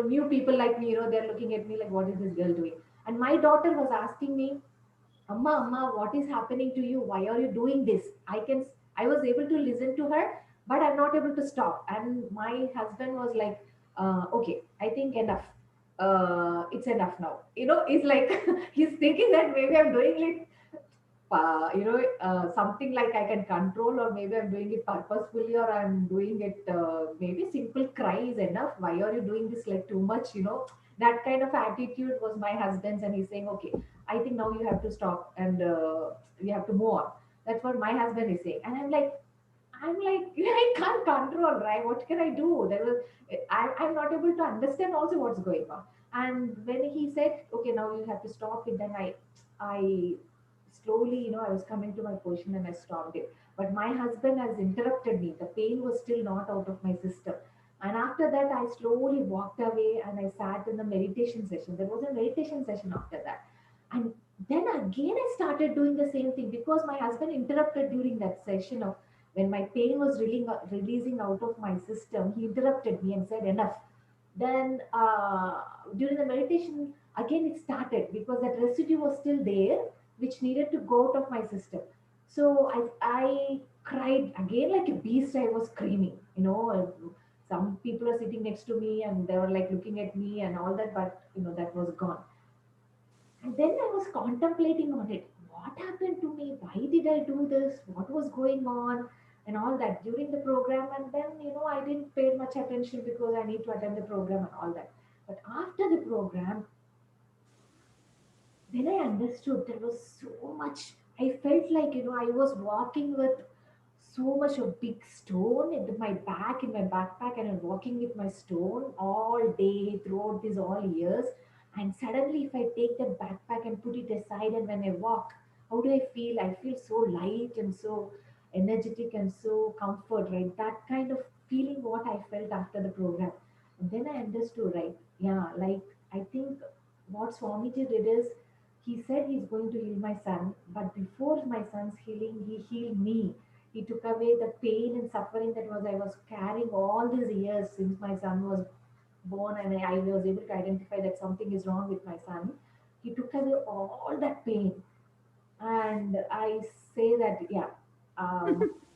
new people like me, they're looking at me like, what is this girl doing? And my daughter was asking me, Amma, what is happening to you? Why are you doing this? I was able to listen to her, but I'm not able to stop. And my husband was like, okay, I think enough. It's enough now. It's like he's thinking that maybe I'm doing it something like I can control, or maybe I'm doing it purposefully, or I'm doing it, maybe simple cry is enough. Why are you doing this like too much? That kind of attitude was my husband's, and he's saying, okay, I think now you have to stop, and you have to move on. That's what my husband is saying. And I'm like, I can't control, right? What can I do? I'm not able to understand also what's going on. And when he said, okay, now you have to stop it, then I slowly, I was coming to my position and I stopped it. But my husband has interrupted me. The pain was still not out of my system. And after that, I slowly walked away and I sat in the meditation session. There was a meditation session after that. And then again, I started doing the same thing, because my husband interrupted during that session of when my pain was releasing out of my system. He interrupted me and said, enough. Then during the meditation, again it started, because that residue was still there, which needed to go out of my system. So I cried again like a beast. I was screaming. Some people are sitting next to me and they were like looking at me and all that, but that was gone. And then I was contemplating on it. What happened to me? Why did I do this? What was going on? And all that during the program. And then, I didn't pay much attention because I need to attend the program and all that. But after the program, then I understood there was so much. I felt like, I was walking with so much of big stone in my back, in my backpack, and I'm walking with my stone all day throughout these all years. And suddenly, if I take that backpack and put it aside, and when I walk, how do I feel? I feel so light and so energetic and so comfort, right? That kind of feeling what I felt after the program. And then I understood, right? Yeah, like I think what Swamiji did is he said he's going to heal my son, but before my son's healing, he healed me. He took away the pain and suffering that I was carrying all these years since my son was born, and I was able to identify that something is wrong with my son. He took away all that pain, and I say that, yeah,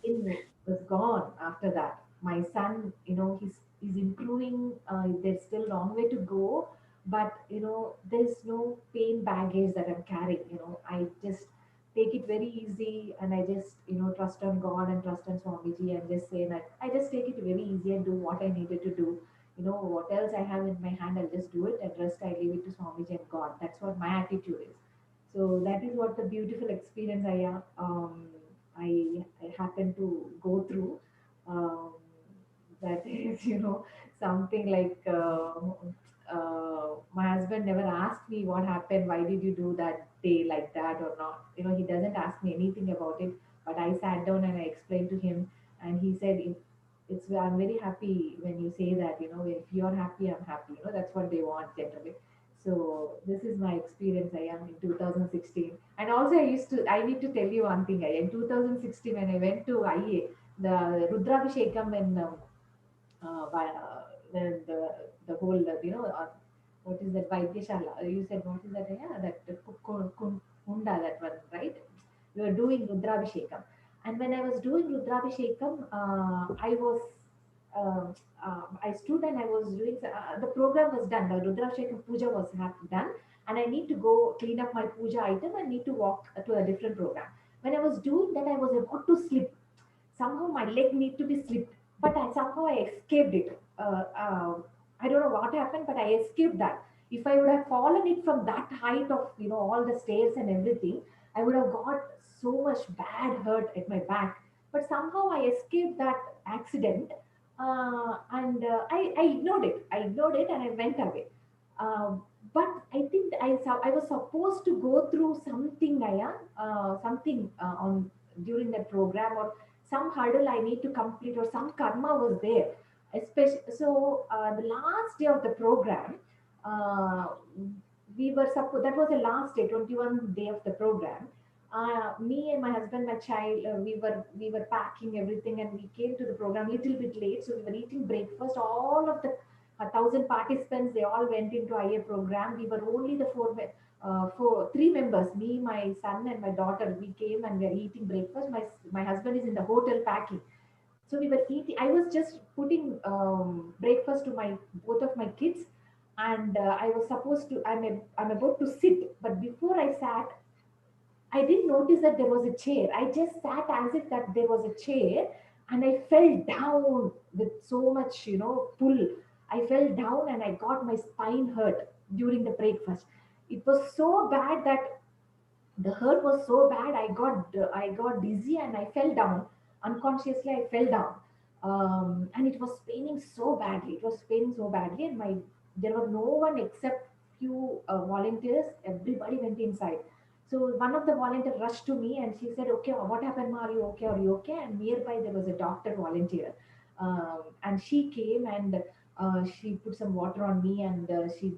in was gone after that. My son, he's improving. There's still a long way to go, but there's no pain baggage that I'm carrying. I just take it very easy, and I just trust on God and trust on Swamiji, and just say that I just take it very easy and do what I needed to do. What else I have in my hand, I'll just do it, and rest I leave it to Swamiji and God. That's what my attitude is. So that is what the beautiful experience I happened to go through. Um, that is, something like my husband never asked me what happened, why did you do that day like that or not. He doesn't ask me anything about it. But I sat down and I explained to him, and he said, it's I'm very happy when you say that. If you're happy, I'm happy. That's what they want generally. So this is my experience. I am in 2016, and also I need to tell you one thing. In 2016, when I went to IA, the Rudrabhishekam in the whole what is that Vaidyashala? You said what is that? Yeah, that Kunda, that one, right? We were doing Rudrabhishekam, and when I was doing Rudrabhishekam, um, I stood and I was doing the program was done. The Rudrabhishekam puja was done, and I need to go clean up my puja item and need to walk to a different program. When I was doing that, I was about to slip. Somehow my leg need to be slipped, but somehow I escaped it. I don't know what happened, but I escaped that. If I would have fallen it from that height of all the stairs and everything, I would have got so much bad hurt at my back. But somehow I escaped that accident, and I ignored it. I ignored it and I went away. But I think I was supposed to go through something, Naya, something on during that program, or some hurdle I need to complete, or some karma was there. Especially, so the last day of the program, uh, we were supposed, that was the last day, 21 day of the program. Me and my husband, my child, we were packing everything, and we came to the program little bit late. So we were eating breakfast. All of the 1,000 participants, they all went into IA program. We were only the three members, me, my son, and my daughter. We came and we are eating breakfast. My husband is in the hotel packing. So we were eating. I was just putting breakfast to my both of my kids, and I was supposed to. I'm about to sit, but before I sat, I didn't notice that there was a chair. I just sat as if that there was a chair, and I fell down with so much, pull. I fell down and I got my spine hurt during the breakfast. It was so bad that the hurt was so bad. I got dizzy and I fell down unconsciously. I fell down, and it was paining so badly. It was paining so badly, and my there was no one except few volunteers. Everybody went inside. So one of the volunteers rushed to me and she said, "Okay, what happened, Ma? Are you okay? Are you okay?" And nearby there was a doctor volunteer, and she came and she put some water on me, and she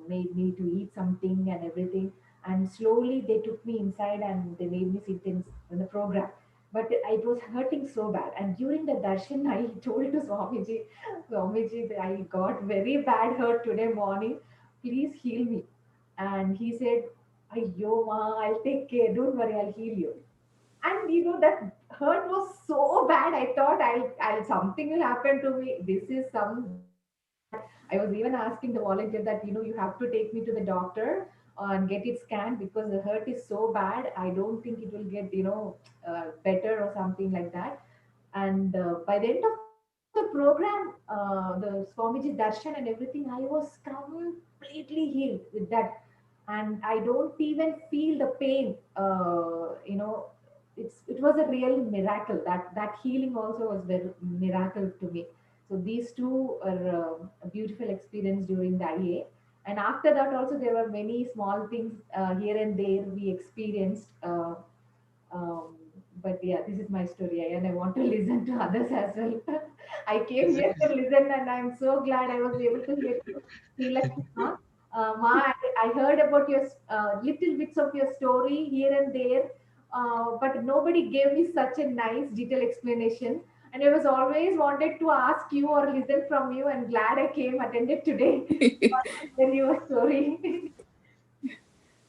made me to eat something and everything. And slowly they took me inside and they made me sit in the program. But it was hurting so bad. And during the darshan, I told to Swamiji, that I got very bad hurt today morning. Please heal me. And he said, "Ayyo, ma, I'll take care. Don't worry, I'll heal you." And that hurt was so bad. I thought I'll something will happen to me. This is so bad. I was even asking the volunteer that you have to take me to the doctor and get it scanned, because the hurt is so bad. I don't think it will get better or something like that. And by the end of the program, the Swamiji's darshan and everything, I was completely healed with that. And I don't even feel the pain. It was a real miracle. That healing also was very miracle to me. So these two are a beautiful experience during the IA. And after that also there were many small things here and there we experienced. Um, but yeah, this is my story, and I want to listen to others as well. I came
Yes,
here
yes.
to listen, and I'm so glad I was able to hear you. Feel like, huh? Ma, I heard about your little bits of your story here and there, but nobody gave me such a nice detailed explanation. And I was always wanted to ask you or listen from you, and glad I came attended today. Tell your story.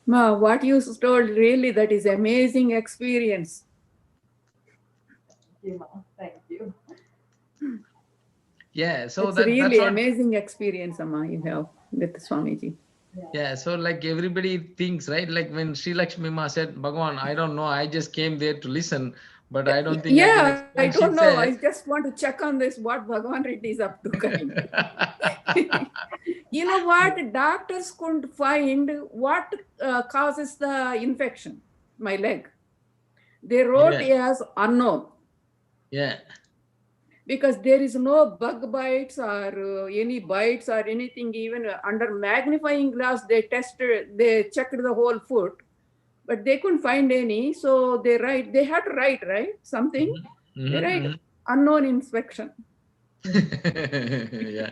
Ma, what you told, really, that is amazing experience.
Thank you, Ma. Thank you.
Yeah, so
It's
that's
really
what.
amazing experience, Amma, you have with Swamiji.
Yeah, so like everybody thinks, right? Like when Sri Lakshmi Ma said, Bhagwan, I don't know, I just came there to listen, but I don't think I can
Yeah, I
explain. She
don't know. I
said,
just want to check on this, what Bhagwan Reddy is up to, kind. You know what? Doctors couldn't find what causes the infection, my leg. They wrote
yeah,
as unknown,
yeah,
because there is no bug bites or any bites or anything. Even under magnifying glass, they tested, they checked the whole foot, but they couldn't find any. So they had to write, right? Something. They write unknown infection.
yeah,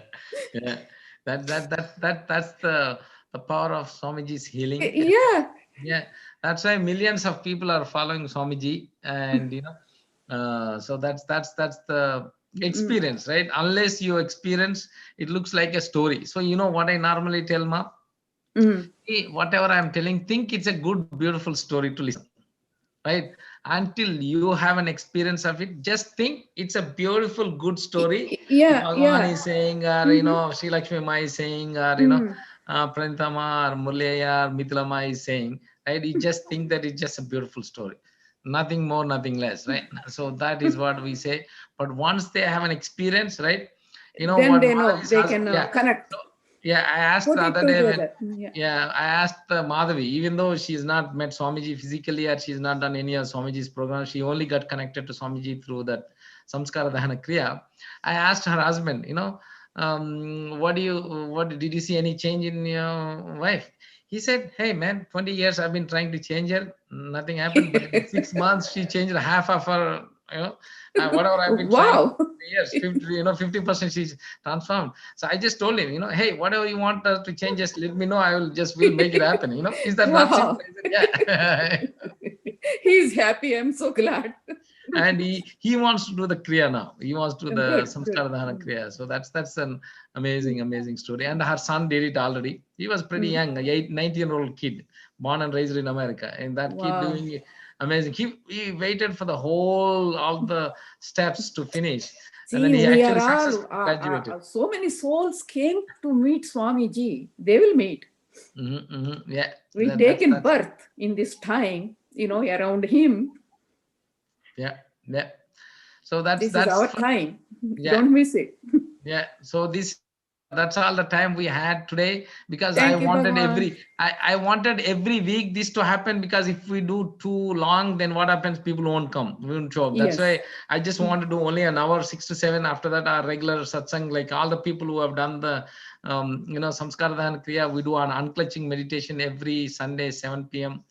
yeah. That's the power of Swamiji's healing.
Yeah.
Yeah, that's why millions of people are following Swamiji, and so that's the experience, right? Unless you experience, it looks like a story. So you know what I normally tell Ma, whatever I'm telling, think it's a good, beautiful story to listen, right? Until you have an experience of it, just think it's a beautiful, good story.
Yeah,
Bhagwan
yeah.
is saying, or Sri Lakshmi Ma is saying, or Pranitama or Mullaya or Mithilama is saying, right? You just think that it's just a beautiful story, nothing more, nothing less, right? So that is what we say. But once they have an experience, right? You know
Then
what
they know,
Madhavi's
they
husband,
can
yeah.
connect,
Yeah, I asked
put
the
it
other day when,
together. Yeah.
yeah, I asked Madhavi, even though she's not met Swamiji physically or she's not done any of Swamiji's program, she only got connected to Swamiji through that Samskara Dahana Kriya. I asked her husband, what did you see any change in your wife? He said, hey man, 20 years I've been trying to change her, nothing happened. But in 6 months, she changed half of her, whatever I've been trying
Wow.
years, 50% she's transformed. So I just told him, hey, whatever you want us to change, just let me know. Will make it happen. Is that not simple?
Wow.
I said, yeah.
He's happy. I'm so glad.
And he wants to do the kriya now. He wants to do the
Good, good.
samskara dahana kriya. So that's an amazing story. And her son did it already. He was pretty young, a 19-year-old kid, born and raised in America, and that kid
Wow.
doing it amazing. He waited for all the steps to finish, and then
See,
he
we are
actually successfully
all,
graduated.
so many souls came to meet Swamiji. They will meet.
Yeah,
We
that's
taken birth in this time, around him.
yeah. So
This is our time.
yeah.
Don't miss it.
Yeah. So that's all the time we had today, because
Thank you, Bhagwan.
I wanted every week this to happen, because if we do too long, then what happens? People won't come, we won't show up. That's
Yes.
why I just want to do only an hour, 6 to 7. After that, our regular satsang, like all the people who have done the samskara dhan kriya, we do an unclenching meditation every Sunday, 7 p.m.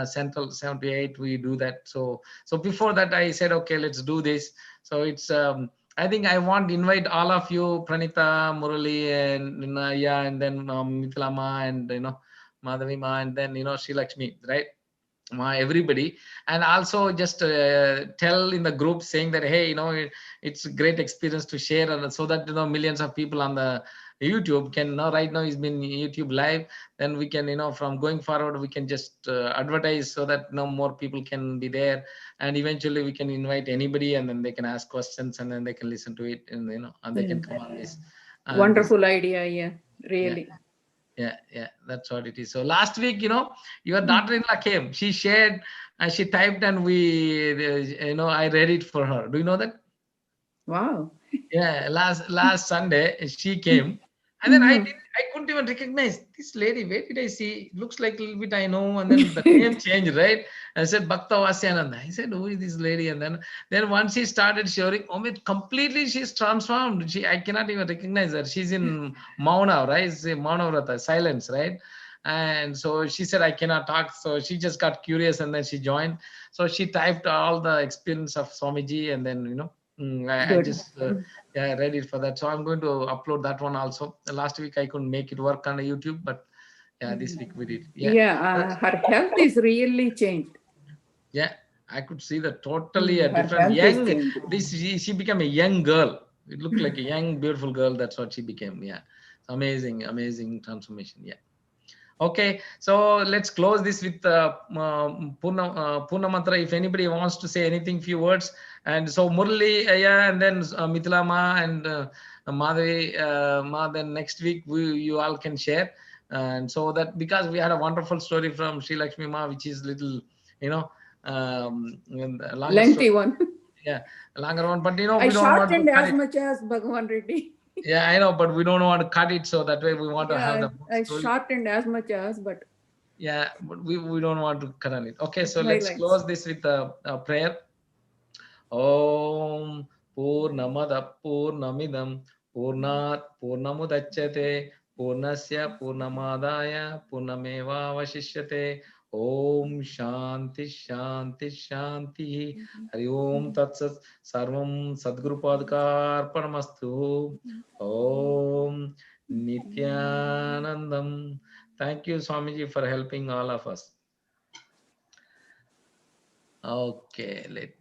Central, 7 to 8, we do that. So before that, I said, okay, let's do this. So it's I think I want to invite all of you, Pranita, Murali, and Naya, and then Mithilama, and Madhavima, and then Sri Lakshmi, right? Everybody, and also just tell in the group, saying that, hey, it's a great experience to share, and so that millions of people on the YouTube can know. Right now it's been YouTube live, then we can from going forward, we can just advertise, so that more people can be there, and eventually we can invite anybody, and then they can ask questions, and then they can listen to it, and and they can come on this
Wonderful idea. Yeah, really.
Yeah, that's what it is. So last week, your daughter-in-law came, she shared, she typed, and I read it for her. Do you know that?
Wow.
Yeah, last Sunday she came, and then I couldn't even recognize this lady. Where did I see? It looks like a little bit I know, and then the name changed, right? I said Bhakta Vasyananda. I said, who is this lady? And then once she started sharing, completely she's transformed. I cannot even recognize her. She's in Mauna, right? It's a Mauna Vrata, silence, right? And so she said, I cannot talk. So she just got curious, and then she joined. So she typed all the experience of Swamiji, and then I just I read it for that. So I'm going to upload that one also. Last week I couldn't make it work on the YouTube, but yeah, this week we did.
Her health is really changed.
Yeah, I could see the totally a
Her
different
health is changed.
she became a young girl. It looked like a young, beautiful girl. That's what she became. Yeah, it's amazing transformation. Yeah. Okay, so let's close this with Purna Mantra. If anybody wants to say anything, few words. And so Murli, yeah, and then Mithila Ma and Madhavi Ma, then next week you all can share. And so that, because we had a wonderful story from Sri Lakshmi Ma, which is little, longer
Lengthy
story.
one.
Yeah, longer one, but
I
we don't want to
shortened
cut
as
it.
much as Bhagwan Reddy.
Yeah, I know, but we don't want to cut it, so that way we want to have
Yeah,
the
I
story.
shortened as much as, but
Yeah, but we don't want to cut on it. Okay, so let's
highlights.
close this with a prayer. Om Purnamada Purnamidam Purnat Purnamudachyate Purnasya Purnamadaya Purnameva Vashishyate. Om Shanti Shanti Shanti. Hari Om Tatsat Sarvam Sadguru Padkarpanamastu. Om Nityanandam. Thank you, Swamiji, for helping all of us. Okay, let me